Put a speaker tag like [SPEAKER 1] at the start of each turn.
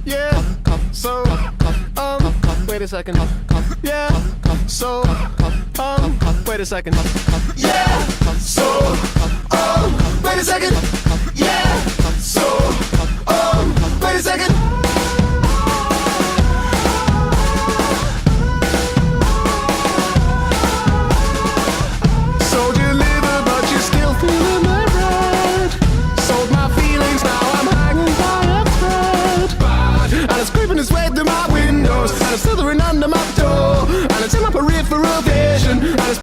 [SPEAKER 1] Yeah, so, wait a second. Yeah, so, wait a second. Yeah, so, wait a second. Yeah, so, wait a second. So deliver, but you're still feeling my ride. Sold my feelings, now I'm hanging by a thread. And it's creeping its way through my windows, and I'm slithering